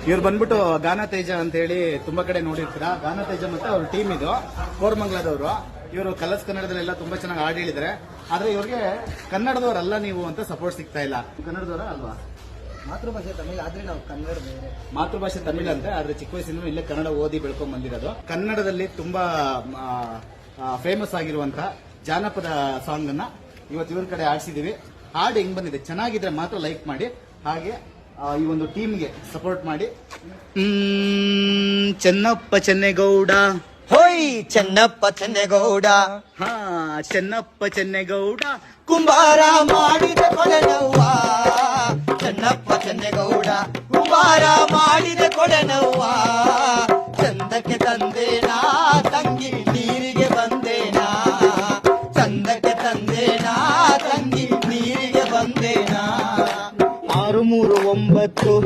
ಇವ್ರು ಬಂದ್ಬಿಟ್ಟು ಗಾನ ತೇಜ ಅಂತ ಹೇಳಿ ತುಂಬಾ ಕಡೆ ನೋಡಿರ್ತೀರಾ. ಗಾನ ತೇಜ ಮತ್ತೆ ಅವ್ರ ಟೀಮ್ ಇದು ಕೋರಮಂಗಲದವರು. ಇವರು ಕಲರ್ಸ್ ಕನ್ನಡದಲ್ಲೆಲ್ಲ ತುಂಬಾ ಚೆನ್ನಾಗಿ ಹಾಡು ಹೇಳಿದ್ದಾರೆ. ಆದ್ರೆ ಇವ್ರಿಗೆ ಕನ್ನಡದವರಲ್ಲ ನೀವು ಅಂತ ಸಪೋರ್ಟ್ ಸಿಗ್ತಾ ಇಲ್ಲ. ಕನ್ನಡದವರ ಅಲ್ವಾ? ಮಾತೃಭಾಷೆ ತಮಿಳ್ ಆದ್ರೆ ನಾವು ಕನ್ನಡ ಬೇರೆ. ಮಾತೃಭಾಷೆ ತಮಿಳ್ ಅಂತೆ, ಆದ್ರೆ ಚಿಕ್ಕ ವಯಸ್ಸಿಂದ ಇಲ್ಲೇ ಕನ್ನಡ ಓದಿ ಬೆಳ್ಕೊಂಡ್ ಬಂದಿರೋದು. ಕನ್ನಡದಲ್ಲಿ ತುಂಬಾ ಫೇಮಸ್ ಆಗಿರುವಂತ ಜಾನಪದ ಸಾಂಗ್ ಅನ್ನ ಇವತ್ತು ಇವ್ರ ಕಡೆ ಆಡ್ಸಿದೀವಿ. ಹಾಡು ಹೆಂಗ್ ಬಂದಿದೆ ಚೆನ್ನಾಗಿದ್ರೆ ಮಾತ್ರ ಲೈಕ್ ಮಾಡಿ, ಹಾಗೆ ಈ ಒಂದು ಟೀಮ್ಗೆ ಸಪೋರ್ಟ್ ಮಾಡಿ. ಚೆನ್ನಪ್ಪ ಚೆನ್ನೇಗೌಡ, ಹೋಯ್ ಚೆನ್ನಪ್ಪ ಚೆನ್ನೇಗೌಡ, ಹಾ ಚೆನ್ನಪ್ಪ ಚೆನ್ನೇಗೌಡ, ಕುಂಬಾರ ಮಾಡಿದ ಕೊಡನವ್ವ. ಚೆನ್ನಪ್ಪ ಚೆನ್ನೇಗೌಡ ಕುಂಬಾರ ಮಾಡಿದ ಕೊಡನವ್ವ. ಚಂದಕ್ಕೆ ತಂದೇನಾ ತಂಗಿ ನೀರಿಗೆ ಬಂದೇನಾ, ಚಂದಕ್ಕೆ ತಂದೇನಾ ತಂಗಿ ನೀರಿಗೆ ಬಂದೇನಾ. 639